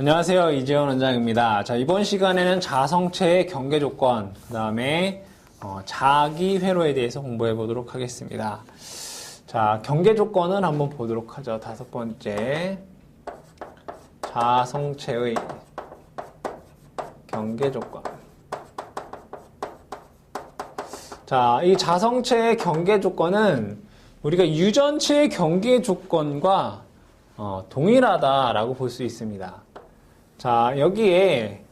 안녕하세요. 이재원 원장입니다. 자, 이번 시간에는 자성체의 경계 조건, 그 다음에 자기 회로에 대해서 공부해 보도록 하겠습니다. 자, 경계 조건을 한번 보도록 하죠. 5번째. 자성체의 경계 조건. 자, 이 자성체의 경계 조건은 우리가 유전체의 경계 조건과 동일하다라고 볼 수 있습니다. 자, 여기에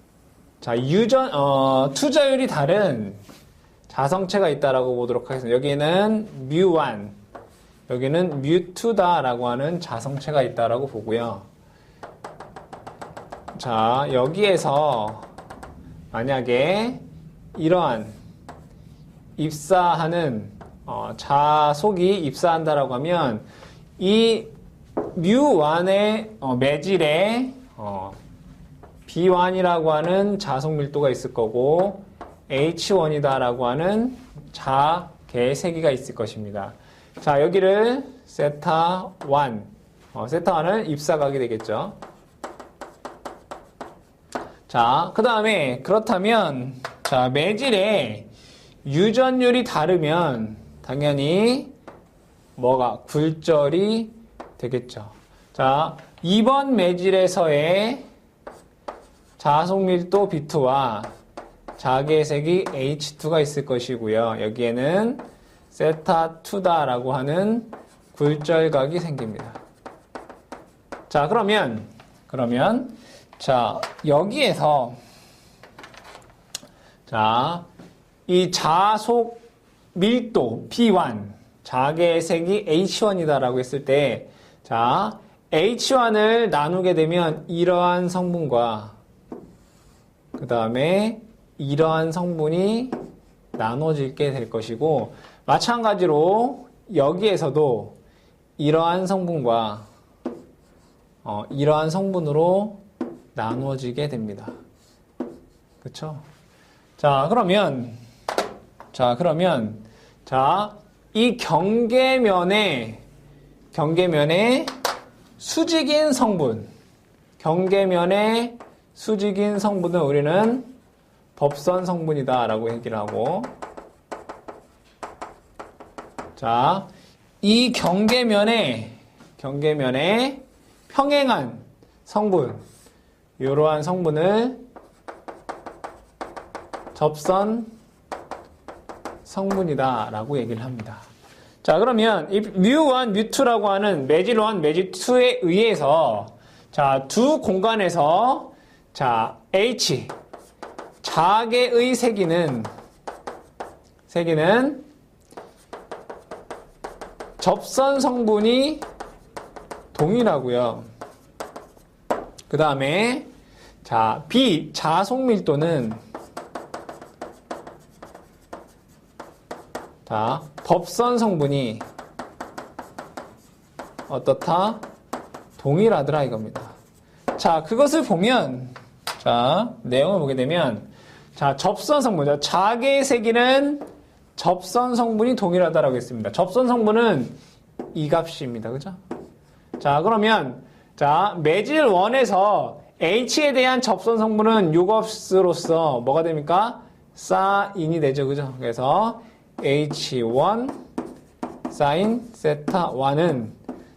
투자율이 다른 자성체가 있다라고 보도록 하겠습니다. 여기는 뮤1, 여기는 뮤2다라고 하는 자성체가 있다라고 보고요. 자, 여기에서 만약에 이러한 입사하는 자속이 입사한다라고 하면 이 뮤1의 매질에 B1이라고 하는 자속 밀도가 있을 거고 H1이다라고 하는 자개 세기가 있을 것입니다. 자, 여기를 세타1, 세타1을 입사각이 되겠죠. 자, 그 다음에 그렇다면 자, 매질에 유전율이 다르면 당연히 뭐가 굴절이 되겠죠. 자, 2번 매질에서의 자속 밀도 B2와 자개색이 H2가 있을 것이고요. 여기에는 세타2다라고 하는 굴절각이 생깁니다. 자, 그러면 자, 여기에서 자, 이 자속 밀도 B1, 자개색이 H1이다라고 했을 때 자, H1을 나누게 되면 이러한 성분과 그 다음에 이러한 성분이 나눠지게 될 것이고 마찬가지로 여기에서도 이러한 성분과 이러한 성분으로 나누어지게 됩니다. 그쵸? 자, 그러면 이 경계면에 수직인 성분, 경계면에 수직인 성분은 우리는 법선 성분이다라고 얘기를 하고, 자, 이 경계면에 평행한 성분, 이러한 성분을 접선 성분이다라고 얘기를 합니다. 자, 그러면 이 뮤1, 뮤2라고 하는 매질1, 매질2에 의해서 자, 두 공간에서 자, H 자개의 세기는 접선 성분이 동일하고요. 그 다음에 자, B 자속 밀도는 자, 법선 성분이 어떻다? 동일하더라 이겁니다. 자, 그것을 보면 자, 내용을 보게 되면 자, 접선 성분, 자개의 세기는 접선 성분이 동일하다라고 했습니다. 접선 성분은 이 값입니다. 그죠? 자, 그러면 자, 매질 1에서 H에 대한 접선 성분은 요 값으로서 뭐가 됩니까? 사인이 되죠. 그죠? 그래서 H1 사인 세타 1은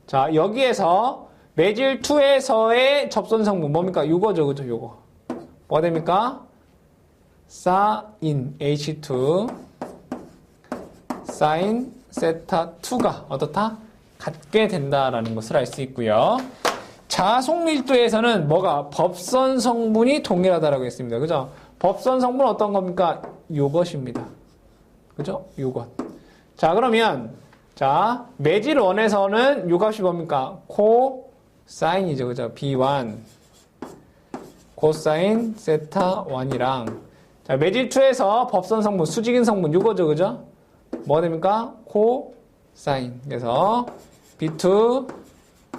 자, 여기에서 매질 2에서의 접선 성분 뭡니까? 요거죠. 그죠? 요거. 뭐가 됩니까? 사인 H2 사인 세타 2가 어떻다? 같게 된다라는 것을 알 수 있고요. 자속 밀도에서는 뭐가? 법선 성분이 동일하다라고 했습니다. 그죠? 법선 성분은 어떤 겁니까? 요것입니다. 그죠? 요것. 자, 그러면 자, 매질 1에서는 요 값이 뭡니까? 코사인이죠. 그죠? B1 코사인 세타 1이랑 자, 매질 2에서 법선 성분, 수직인 성분 요거죠. 그죠? 뭐가 됩니까? 코사인. 그래서 B2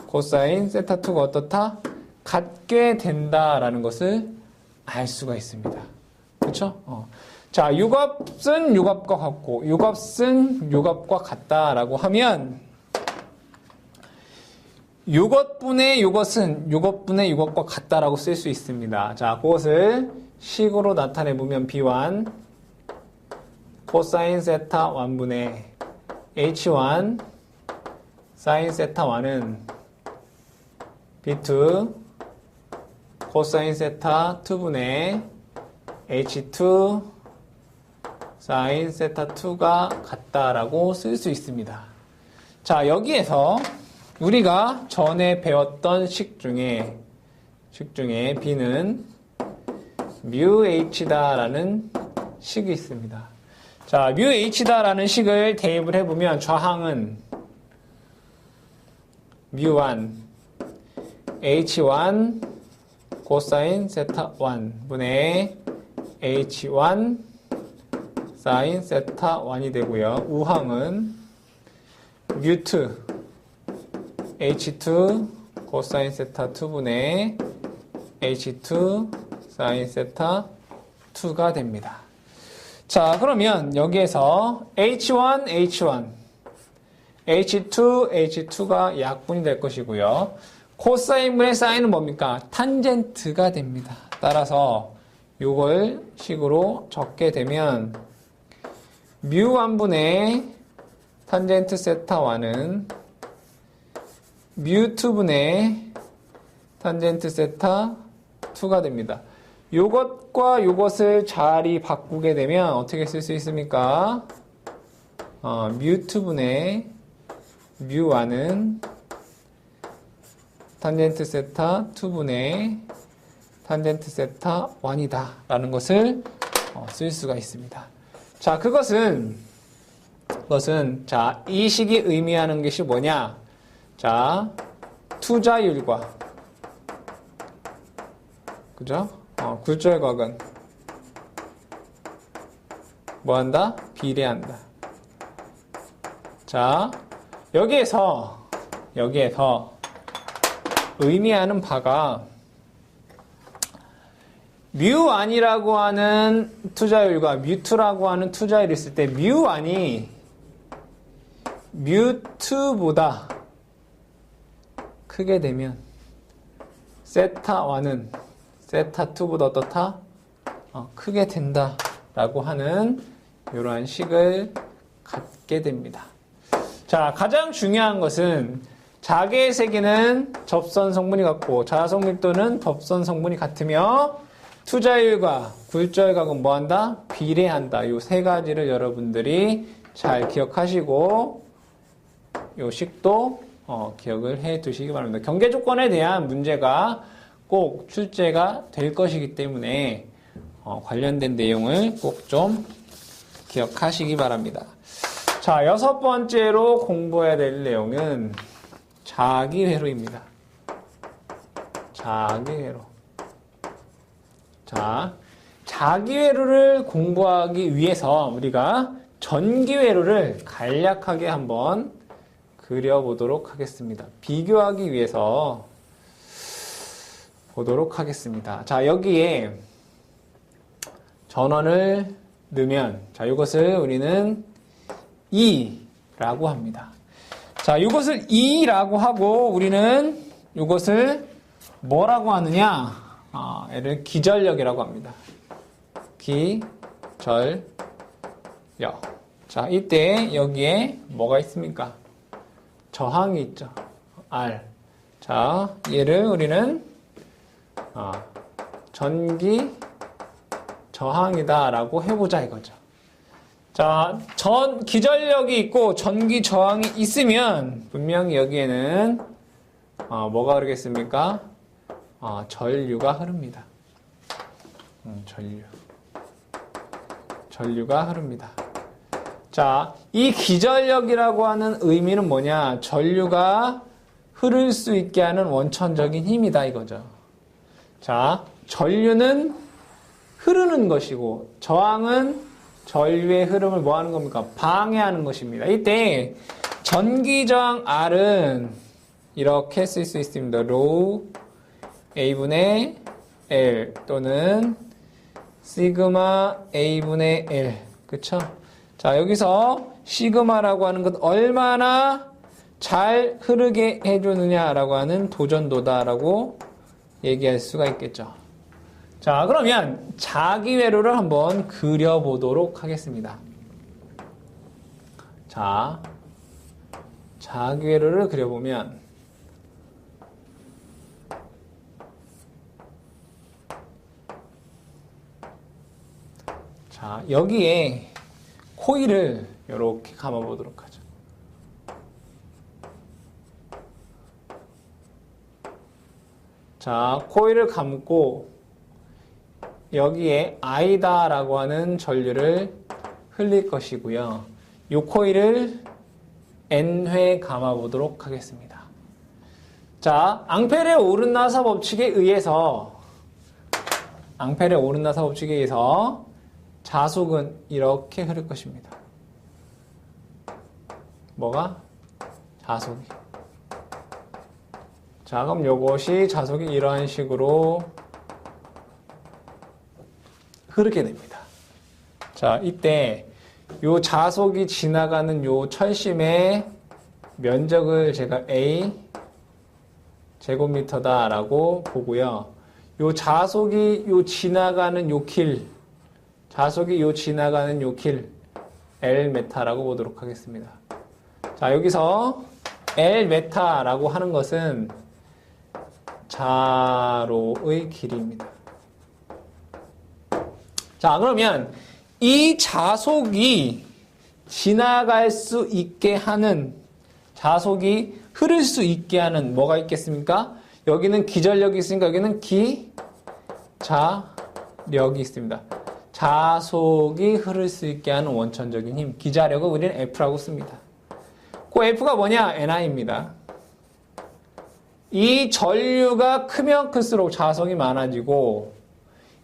코사인 세타 2가 어떻다? 같게 된다라는 것을 알 수가 있습니다. 그렇죠? 자, 요 값은 요 값과 같고 요 값은 요 값과 같다라고 하면 요것분의 요것과 같다라고 쓸 수 있습니다. 자, 그것을 식으로 나타내보면 B1 코사인 세타 1분의 H1 사인 세타 1은 B2 코사인 세타 2분의 H2 사인 세타 2가 같다라고 쓸 수 있습니다. 자, 여기에서 우리가 전에 배웠던 식 중에 B는 mu h다라는 식이 있습니다. 자, mu h다라는 식을 대입을 해보면 좌항은 mu1 h1 코사인 세타 1 분의 h1 사인 세타 1이 되고요. 우항은 mu2 h2 코사인 세타 2분의 h2 사인 세타 2가 됩니다. 자, 그러면 여기에서 h1, h1, h2, h2가 약분이 될 것이고요. 코사인분의 사인은 뭡니까? 탄젠트가 됩니다. 따라서 이걸 식으로 적게 되면 mu1분의 탄젠트 세타 1은 mu2분의 탄젠트 세타 2가 됩니다. 요것과 요것을 자리 바꾸게 되면 어떻게 쓸 수 있습니까? mu2분의 mu1은 탄젠트 세타 2분의 탄젠트 세타 1이다 라는 것을 쓸 수가 있습니다. 자, 그것은 자, 이 식이 의미하는 것이 뭐냐? 자, 투자율과 그죠? 굴절각은 뭐한다? 비례한다. 자, 여기에서 의미하는 바가 mu1이라고 하는 투자율과 mu2라고 하는 투자율이 있을 때 mu1이 mu2보다 크게 되면 세타1은 세타2보다 어떻다? 크게 된다라고 하는 이러한 식을 갖게 됩니다. 자, 가장 중요한 것은 자개의 세기는 접선 성분이 같고 자성 밀도는 덥선 성분이 같으며 투자율과 굴절각은 뭐한다? 비례한다. 이 세 가지를 여러분들이 잘 기억하시고 이 식도 기억을 해 두시기 바랍니다. 경계 조건에 대한 문제가 꼭 출제가 될 것이기 때문에 관련된 내용을 꼭 좀 기억하시기 바랍니다. 자, 6번째로 공부해야 될 내용은 자기회로입니다. 자기회로. 자, 자기회로를 공부하기 위해서 우리가 전기회로를 간략하게 한번 그려보도록 하겠습니다. 비교하기 위해서 보도록 하겠습니다. 자, 여기에 전원을 넣으면, 자, 이것을 우리는 E라고 합니다. 자, 이것을 E라고 하고, 우리는 이것을 뭐라고 하느냐? 얘를 기전력이라고 합니다. 기전력. 자, 이때 여기에 뭐가 있습니까? 저항이 있죠. R. 자, 얘를 우리는 전기 저항이다라고 해보자 이거죠. 자, 기전력이 있고 전기 저항이 있으면 분명히 여기에는 뭐가 흐르겠습니까? 전류가 흐릅니다. 전류가 흐릅니다. 자, 이 기전력이라고 하는 의미는 뭐냐? 전류가 흐를 수 있게 하는 원천적인 힘이다 이거죠. 자, 전류는 흐르는 것이고 저항은 전류의 흐름을 뭐 하는 겁니까? 방해하는 것입니다. 이때 전기저항 R은 이렇게 쓸 수 있습니다. rho A분의 L 또는 시그마 A분의 L. 그쵸? 자, 여기서 시그마라고 하는 것 얼마나 잘 흐르게 해주느냐라고 하는 도전도다라고 얘기할 수가 있겠죠. 자, 그러면 자기회로를 한번 그려보도록 하겠습니다. 자, 자기회로를 그려보면 자, 여기에 코일을 이렇게 감아보도록 하죠. 자, 코일을 감고 여기에 I다라고 하는 전류를 흘릴 것이고요. 이 코일을 N회 감아보도록 하겠습니다. 자, 앙페르의 오른나사 법칙에 의해서 자속은 이렇게 흐를 것입니다. 뭐가? 자속이. 자, 그럼 요것이 자속이 이러한 식으로 흐르게 됩니다. 자, 이때 요 자속이 지나가는 요 철심의 면적을 제가 A 제곱미터다라고 보고요. 요 자속이 요 지나가는 요 길, L 메타라고 보도록 하겠습니다. 자, 여기서 L 메타라고 하는 것은 자로의 길이입니다. 자, 그러면 이 자속이 지나갈 수 있게 하는, 자속이 흐를 수 있게 하는 뭐가 있겠습니까? 여기는 기전력이 있으니까 여기는 기자력이 있습니다. 자속이 흐를 수 있게 하는 원천적인 힘, 기자력을 우리는 F라고 씁니다. 그 F가 뭐냐? NI입니다. 이 전류가 크면 클수록 자속이 많아지고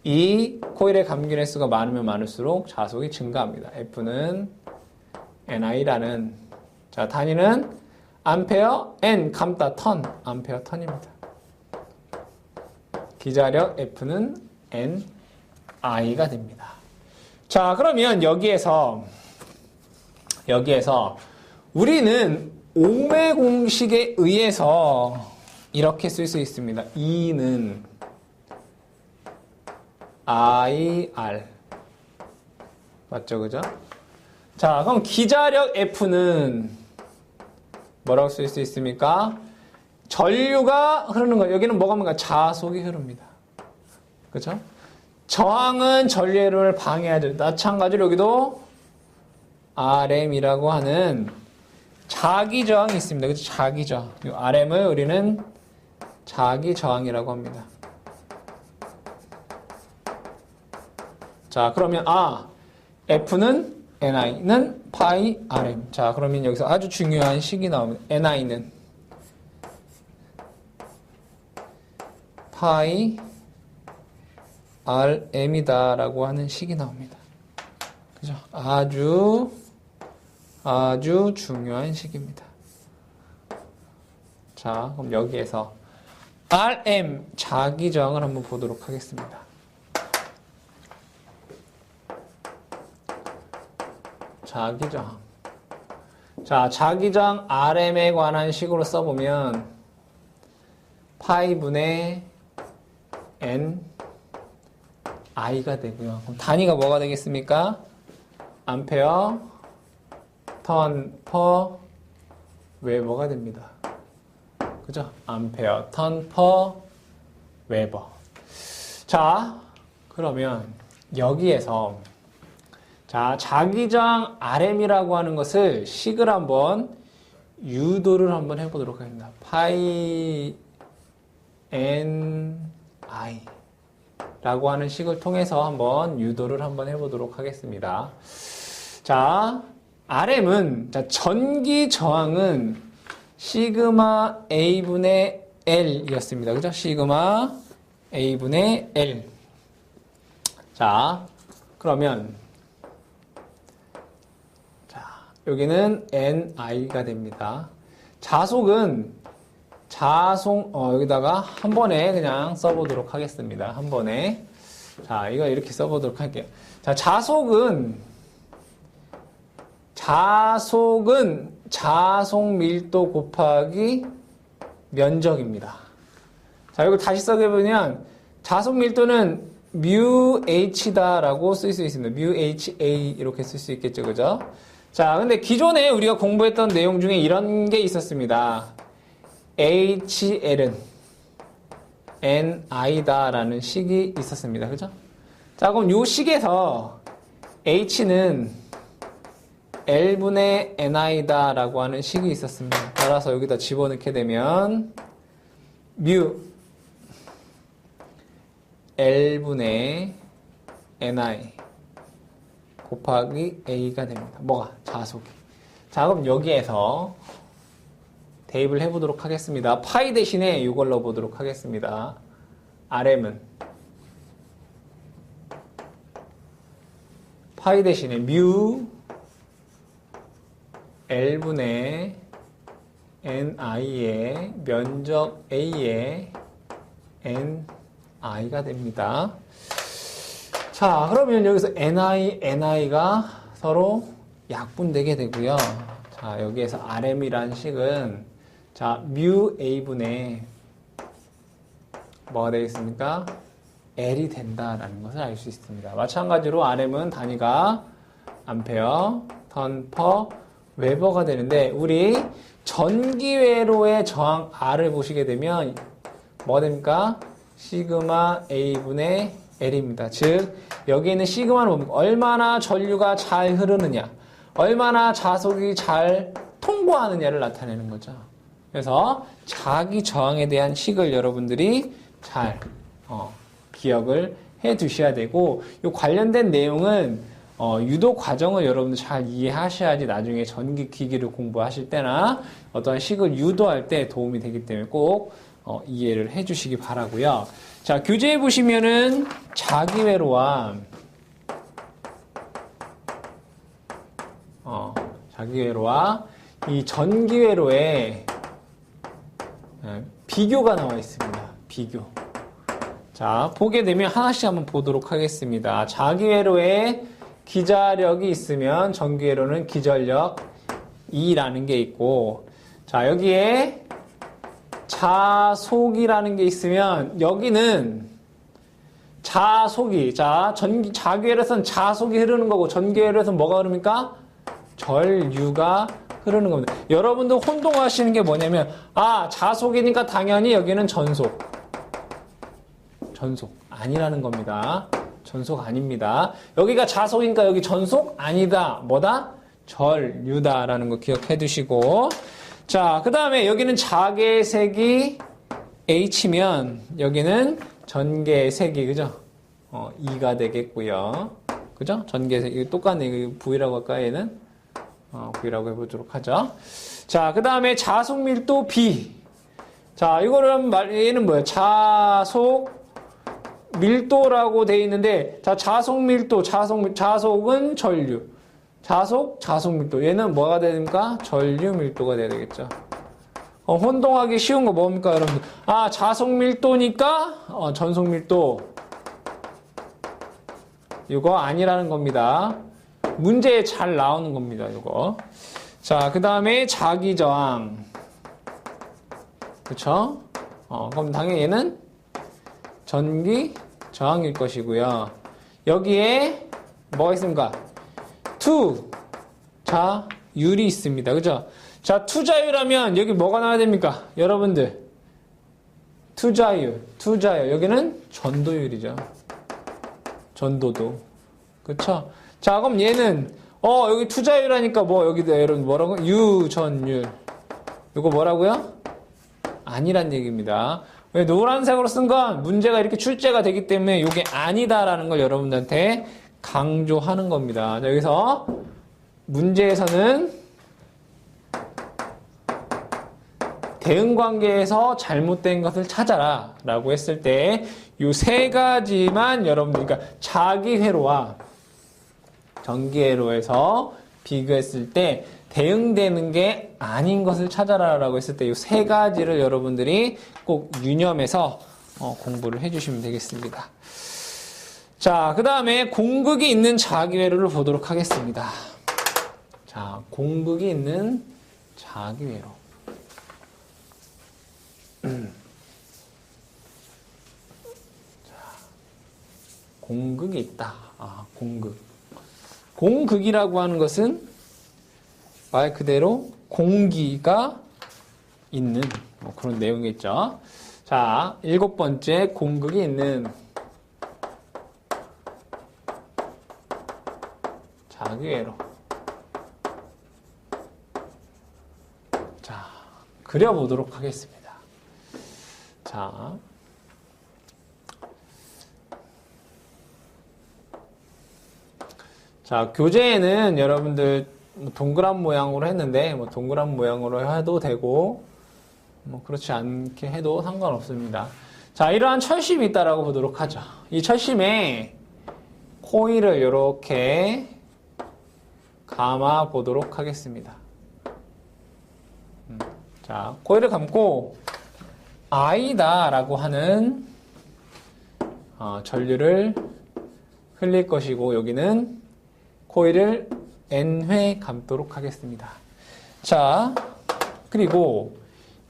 이 코일의 감균 횟수가 많으면 많을수록 자속이 증가합니다. F는 NI라는, 자, 단위는 암페어, N, 감다, 턴, 암페어 턴입니다. 기자력 F는 NI가 됩니다. 자, 그러면 여기에서 우리는 오메 공식에 의해서 이렇게 쓸 수 있습니다. E는 IR. 맞죠? 그죠? 자, 그럼 기자력 F는 뭐라고 쓸 수 있습니까? 전류가 흐르는 거. 여기는 뭐가 뭔가 자속이 흐릅니다. 그죠? 저항은 전류의 흐름을 방해하죠. 마찬가지로 여기도 RM이라고 하는 자기 저항이 있습니다. 그죠? 자기 저항. 이 RM을 우리는 자기 저항이라고 합니다. 자, 그러면 F는 NI는 파이 RM. 자, 그러면 여기서 아주 중요한 식이 나옵니다. NI는 파이 RM이다 라고 하는 식이 나옵니다. 그죠? 아주 중요한 식입니다. 자, 그럼 여기에서 RM 자기저항을 한번 보도록 하겠습니다. 자기저항. 자, 자기저항 RM에 관한 식으로 써보면 파이분의 N I가 되고요. 그럼 단위가 뭐가 되겠습니까? 암페어 턴 퍼 웨버가 됩니다. 그죠? 암페어 턴 퍼 웨버. 자, 그러면 여기에서 자, 자기저항 RM이라고 하는 것을 식을 한번 유도를 한번 해보도록 하겠습니다. 파이 N I 라고 하는 식을 통해서 한번 유도를 한번 해보도록 하겠습니다. 자, RM은, 자, 전기 저항은 시그마 A분의 L이었습니다. 그죠? 시그마 A분의 L. 자, 그러면, 자, 여기는 NI가 됩니다. 자속은, 여기다가 한 번에 그냥 써보도록 하겠습니다. 한 번에. 자, 이거 이렇게 써보도록 할게요. 자, 자속은 자속 밀도 곱하기 면적입니다. 자, 이걸 다시 써보면 자속 밀도는 μh다라고 쓸 수 있습니다. μha 이렇게 쓸 수 있겠죠, 그죠? 자, 근데 기존에 우리가 공부했던 내용 중에 이런 게 있었습니다. HL은 ni다라는 식이 있었습니다, 그죠? 자, 그럼 요 식에서 h는 L분의 ni다라고 하는 식이 있었습니다. 따라서 여기다 집어넣게 되면 μ L분의 ni 곱하기 a가 됩니다. 뭐가? 자속이. 자, 그럼 여기에서 대입을 해보도록 하겠습니다. 파이 대신에 이걸 넣어보도록 하겠습니다. RM은 파이 대신에 μ L분의 ni의 면적 a의 ni가 됩니다. 자, 그러면 여기서 ni가 서로 약분되게 되고요. 자, 여기에서 RM이라는 식은 자, μa분의 뭐가 되겠습니까? L이 된다라는 것을 알 수 있습니다. 마찬가지로 RM은 단위가 암페어, 턴 퍼 웨버가 되는데 우리 전기회로의 저항 R을 보시게 되면 뭐가 됩니까? 시그마 A분의 L입니다. 즉 여기 있는 시그마는 뭡니까? 얼마나 전류가 잘 흐르느냐, 얼마나 자속이 잘 통과하느냐를 나타내는 거죠. 그래서 자기 저항에 대한 식을 여러분들이 잘 기억을 해 두셔야 되고, 이 관련된 내용은 유도 과정을 여러분들 잘 이해하셔야지 나중에 전기 기기를 공부하실 때나 어떠한 식을 유도할 때 도움이 되기 때문에 꼭 이해를 해 주시기 바라고요. 자, 교재에 보시면은 자기회로와 이 전기회로의 비교가 나와 있습니다. 비교. 자, 보게 되면 하나씩 한번 보도록 하겠습니다. 자기회로에 기자력이 있으면 전기회로는 기전력 2라는 게 있고, 자, 여기에 자속이라는 게 있으면 여기는 자속이, 자, 자기회로에서는 자속이 흐르는 거고 전기회로에서는 뭐가 흐릅니까? 전류가 흐르는 겁니다. 여러분도 혼동하시는 게 뭐냐면, 자속이니까 당연히 여기는 전속 아니라는 겁니다. 전속 아닙니다. 여기가 자속이니까 여기 전속 아니다. 뭐다? 전류다라는 거 기억해 두시고, 자, 그 다음에 여기는 자개색이 H면 여기는 전개색이, 그죠? 2가 되겠고요. 그죠? 전개색, 똑같네. V라고 할까, 얘는? V라고 해보도록 하죠. 자, 그 다음에 자속 밀도 B. 자, 이거는 얘는 뭐예요? 자속 밀도라고 되어 있는데, 자, 자속 밀도, 자속은 전류. 자속 밀도. 얘는 뭐가 됩니까? 전류 밀도가 돼야 되겠죠. 혼동하기 쉬운 거 뭡니까, 여러분들? 자속 밀도니까, 전속 밀도. 이거 아니라는 겁니다. 문제에 잘 나오는 겁니다, 이거. 자, 그 다음에 자기 저항. 그쵸? 그럼 당연히 얘는 전기 저항일 것이고요. 여기에 뭐가 있습니까? 투자율이 있습니다. 그죠? 자, 투자율하면 여기 뭐가 나와야 됩니까? 여러분들. 투자율. 여기는 전도율이죠. 전도도. 그쵸? 자, 그럼 얘는, 여기 투자율 하니까 여기다 여러분 뭐라고? 유전율. 이거 뭐라고요? 아니란 얘기입니다. 왜 노란색으로 쓴 건 문제가 이렇게 출제가 되기 때문에 이게 아니다라는 걸 여러분들한테 강조하는 겁니다. 자, 여기서 문제에서는 대응관계에서 잘못된 것을 찾아라 라고 했을 때 이 세 가지만 여러분들, 그러니까 자기회로와 전기회로에서 비교했을 때 대응되는 게 아닌 것을 찾아라 라고 했을 때 이 세 가지를 여러분들이 꼭 유념해서 공부를 해주시면 되겠습니다. 자, 그 다음에 공극이 있는 자기회로를 보도록 하겠습니다. 자, 공극이 있는 자기회로. 공극이 있다. 공극. 공극이라고 하는 것은 말 그대로 공기가 있는 뭐 그런 내용이겠죠. 자, 7번째 공극이 있는 자기회로. 자, 그려보도록 하겠습니다. 자, 교재에는 여러분들 동그란 모양으로 했는데, 뭐 동그란 모양으로 해도 되고, 뭐 그렇지 않게 해도 상관없습니다. 자, 이러한 철심이 있다라고 보도록 하죠. 이 철심에 코일을 이렇게 감아 보도록 하겠습니다. 자, 코일을 감고 I다라고 하는 전류를 흘릴 것이고, 여기는 코일을 N회 감도록 하겠습니다. 자, 그리고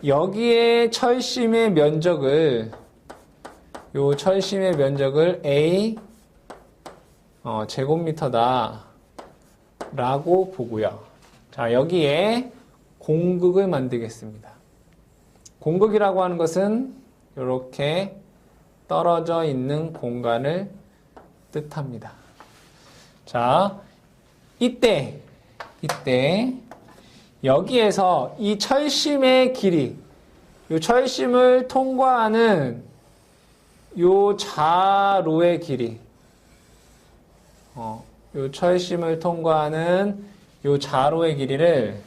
여기에 철심의 면적을, 요 철심의 면적을 A 제곱미터다 라고 보고요. 자, 여기에 공극을 만들겠습니다. 공극이라고 하는 것은 이렇게 떨어져 있는 공간을 뜻합니다. 자, 이때 여기에서 이 철심의 길이, 이 철심을 통과하는 요 자로의 길이, 요 철심을 통과하는 요 자로의 길이를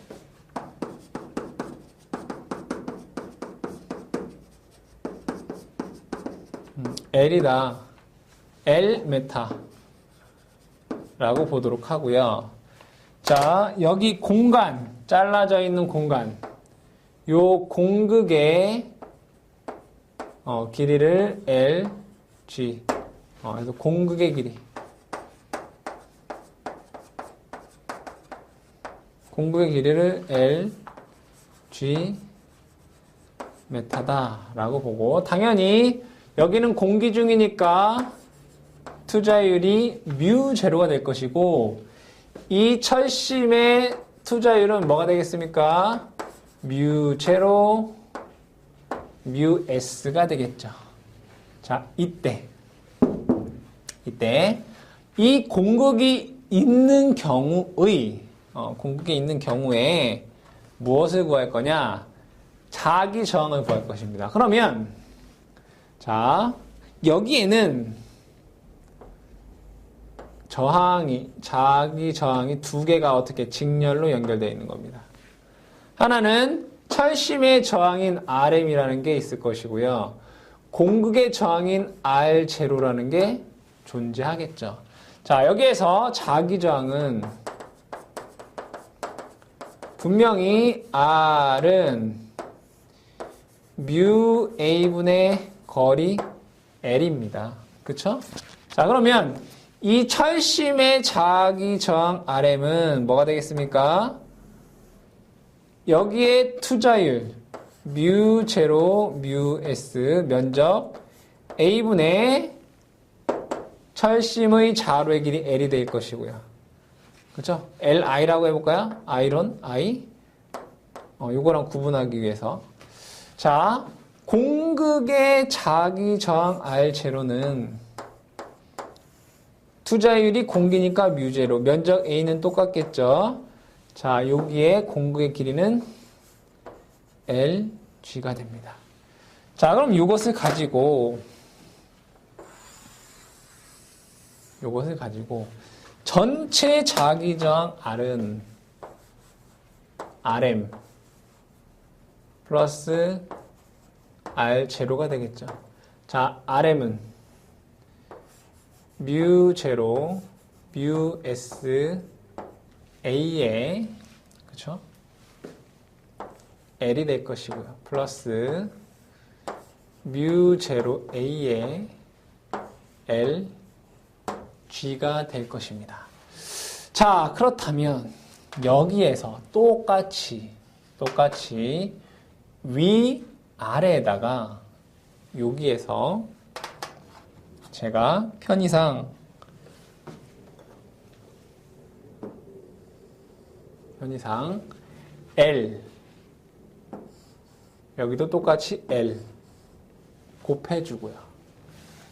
L이다. L 메타 라고 보도록 하고요. 자, 여기 공간, 잘라져 있는 공간, 요 공극의 길이를 L, G, 그래서 공극의 길이, 공극의 길이를 L, G 메타다라고 보고, 당연히 여기는 공기 중이니까 투자율이 뮤 제로가 될 것이고, 이 철심의 투자율은 뭐가 되겠습니까? 뮤 제로, 뮤 S가 되겠죠. 자, 이때 이 공극이 있는 경우의 공극이 있는 경우에 무엇을 구할 거냐? 자기 저항을 구할 것입니다. 그러면 자, 여기에는 자기 저항이 두 개가 어떻게 직렬로 연결되어 있는 겁니다. 하나는 철심의 저항인 RM이라는 게 있을 것이고요. 공극의 저항인 R0라는 게 존재하겠죠. 자, 여기에서 자기 저항은 분명히 R은 뮤 A분의 거리 L입니다. 그쵸? 자, 그러면 이 철심의 자기 저항 RM은 뭐가 되겠습니까? 여기에 투자율 뮤 제로 뮤 S 면적 A분의 철심의 자로의 길이 L이 될 것이고요. 그렇죠? LI라고 해볼까요? 아이론 I. 요거랑 구분하기 위해서. 자, 공극의 자기 저항 R0는 투자율이 공기니까 뮤 제로, 면적 A는 똑같겠죠. 자, 여기에 공극의 길이는 LG가 됩니다. 자, 그럼 이것을 가지고 전체 자기저항 R은 RM 플러스 R0가 되겠죠. 자, RM은 뮤 제로, 뮤 S, A에, 그쵸? L이 될 것이고요. 플러스, 뮤 제로 A에 L, G가 될 것입니다. 자, 그렇다면, 여기에서 똑같이 똑같이 위 아래에다가 여기에서 제가 편의상 L 여기도 똑같이 L 곱해주고요.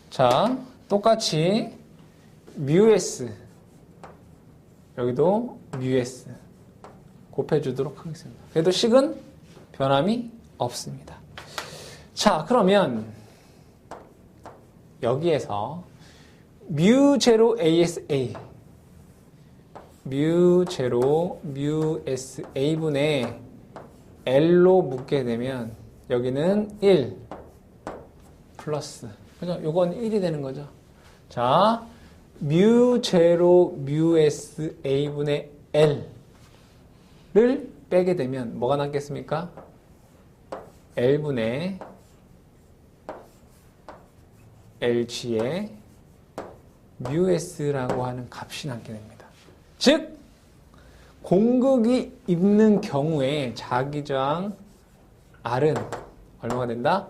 자, 똑같이 µs 여기도 µs 곱해주도록 하겠습니다. 그래도 식은 변함이 없습니다. 자, 그러면 여기에서 µ0 ASA µ0 µSA분의 L로 묶게 되면 여기는 1 플러스 그죠? 요건 1이 되는 거죠. 자, µ0 µSA분의 L를 빼게 되면 뭐가 남겠습니까? L분의 LG의 µS라고 하는 값이 남게 됩니다. 즉 공극이 있는 경우에 자기저항 R은 얼마가 된다?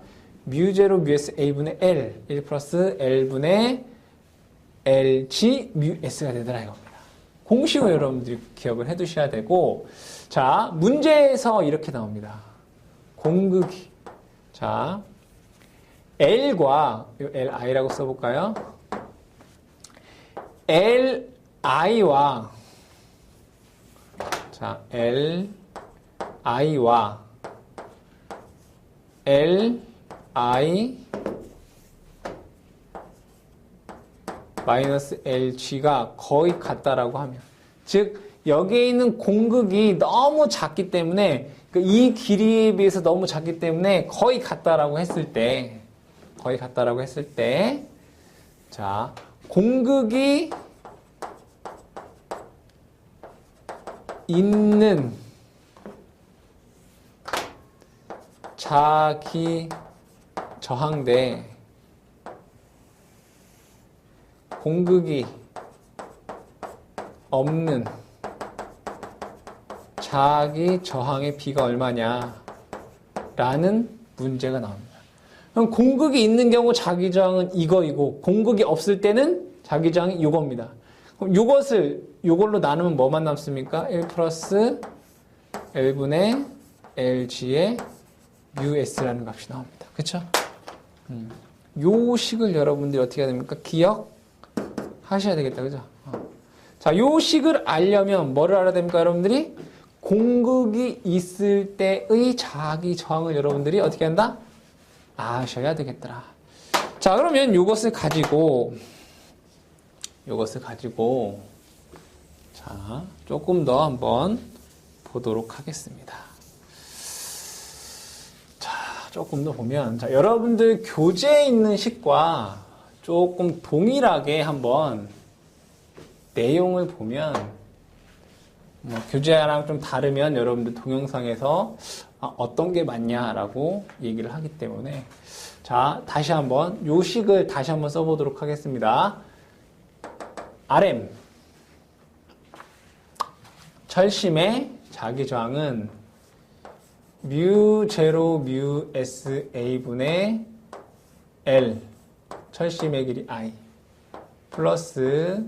µ0 µSA분의 L 1 플러스 L분의 LG µS가 되더라 이겁니다. 공식을 여러분들이 기억을 해 두셔야 되고, 자, 문제에서 이렇게 나옵니다. 공극이. 자, L과, LI라고 써볼까요? LI와, 자, LI와 LI 마이너스 LG가 거의 같다라고 하면, 즉 여기에 있는 공극이 너무 작기 때문에 이 길이에 비해서 너무 작기 때문에 거의 같다라고 했을 때 자, 공극이 있는 자기 저항대 공극이 없는 자기 저항의 비가 얼마냐 라는 문제가 나옵니다. 그럼 공극이 있는 경우 자기 저항은 이거이고 공극이 없을 때는 자기 저항이 이겁니다. 그럼 이걸로 나누면 뭐만 남습니까? 1 플러스 L분의 LG의 µS라는 값이 나옵니다. 그쵸? 요 식을 여러분들이 어떻게 해야 됩니까? 기억하셔야 되겠다. 그죠? 자, 요 식을 알려면 뭐를 알아야 됩니까? 여러분들이 공극이 있을 때의 자기 저항을 여러분들이 어떻게 한다? 아셔야 되겠더라. 자, 그러면 요것을 가지고 자, 조금 더 한번 보도록 하겠습니다. 자, 조금 더 보면, 자, 여러분들 교재에 있는 식과 조금 동일하게 한번 내용을 보면, 교재랑 좀 다르면 여러분들 동영상에서 어떤 게 맞냐라고 얘기를 하기 때문에, 자, 다시 한번 요 식을 다시 한번 써보도록 하겠습니다. RM 철심의 자기 저항은 µ0 µSA분의 L 철심의 길이 I 플러스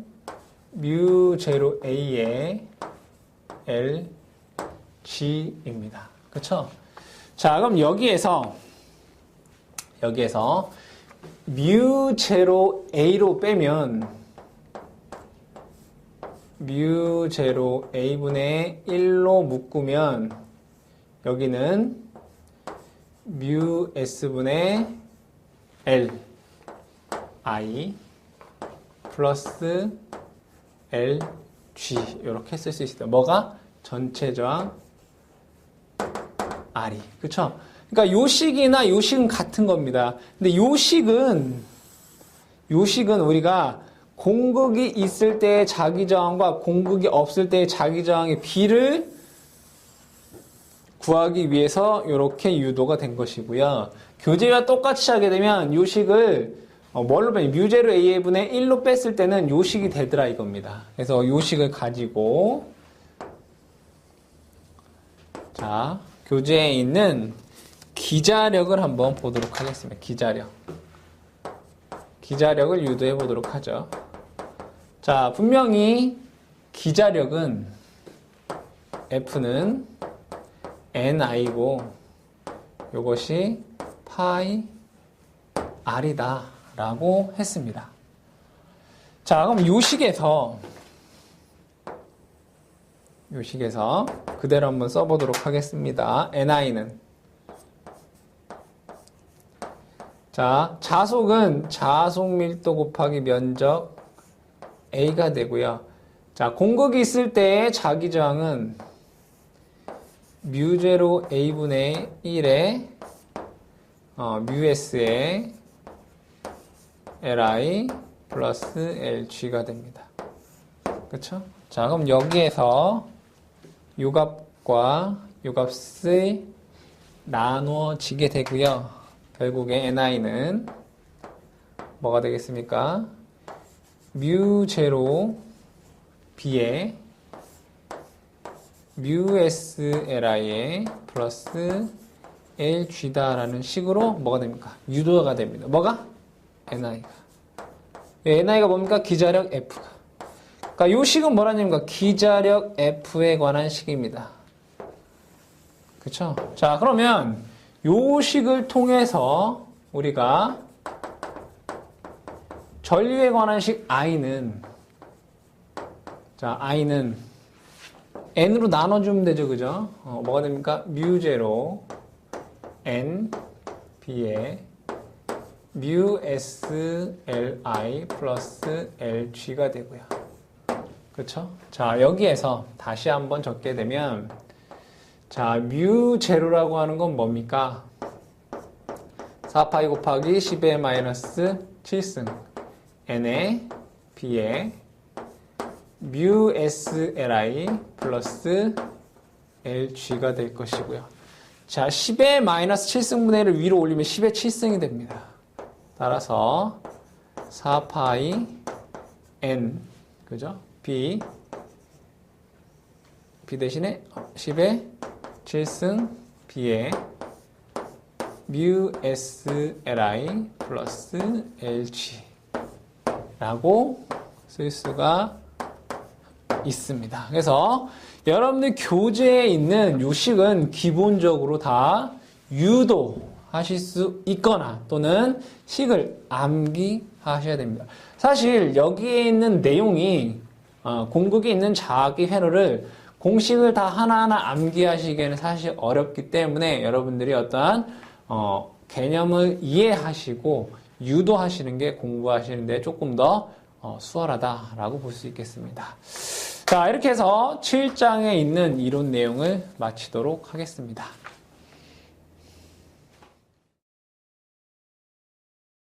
µ0 A의 LG입니다. 그쵸? 자, 그럼 여기에서 µ0 A로 빼면 µ0 A분의 1로 묶으면 여기는 µS분의 L I 플러스 LG 이렇게 쓸 수 있어요. 뭐가? 전체 저항 R이. 그쵸? 그러니까 요 식이나 요 식은 같은 겁니다. 근데 요 식은 우리가 공극이 있을 때의 자기 저항과 공극이 없을 때의 자기 저항의 비를 구하기 위해서 이렇게 유도가 된 것이고요. 교재와 똑같이 하게 되면 요 식을 뭘로 빼면 µ0 A분의 1로 뺐을 때는 요 식이 되더라 이겁니다. 그래서 요 식을 가지고, 자, 교재에 있는 기자력을 한번 보도록 하겠습니다. 기자력을 유도해 보도록 하죠. 자, 분명히 기자력은 F는 NI고 이것이 파이 R이다 라고 했습니다. 자, 그럼 요 식에서 그대로 한번 써보도록 하겠습니다. NI는 자, 자속은 자속 밀도 곱하기 면적 A가 되고요. 자, 공극이 있을 때의 자기저항은 뮤제로 A분의 1에 뮤S의 Li 플러스 LG가 됩니다. 그쵸? 자, 그럼 여기에서 요 값과 요 값이 나누어지게 되고요. 결국에 NI는 뭐가 되겠습니까? 뮤제로 B에 뮤SLI에 플러스 LG다라는 식으로 뭐가 됩니까? 유도가 됩니다. 뭐가? NI가. NI가 뭡니까? 기자력 F가. 그러니까 이 식은 뭐라냐면 기자력 F에 관한 식입니다. 그쵸? 자, 그러면 이 식을 통해서 우리가 전류에 관한 식 I는 자, I는 N으로 나눠주면 되죠. 그죠? 뭐가 됩니까? 뮤제로 N B에 뮤 S L I 플러스 L G가 되고요. 그렇죠? 자, 여기에서 다시 한번 적게 되면 자, 뮤 제로라고 하는 건 뭡니까? 4파이 곱하기 10의 마이너스 7승 N에 B에 뮤 S L I 플러스 L G가 될 것이고요. 자, 10의 마이너스 7승분의 1을 위로 올리면 10의 7승이 됩니다. 따라서 4파이 N 그죠? B 대신에 10의 7승 B에 뮤 S L I 플러스 LG 라고 쓸 수가 있습니다. 그래서 여러분들 교재에 있는 요식은 기본적으로 다 유도하실 수 있거나 또는 식을 암기하셔야 됩니다. 사실 여기에 있는 내용이 공극에 있는 자기 회로를 공식을 다 하나하나 암기하시기에는 사실 어렵기 때문에 여러분들이 어떠한 개념을 이해하시고 유도하시는 게 공부하시는데 조금 더 수월하다라고 볼 수 있겠습니다. 자, 이렇게 해서 7장에 있는 이론 내용을 마치도록 하겠습니다.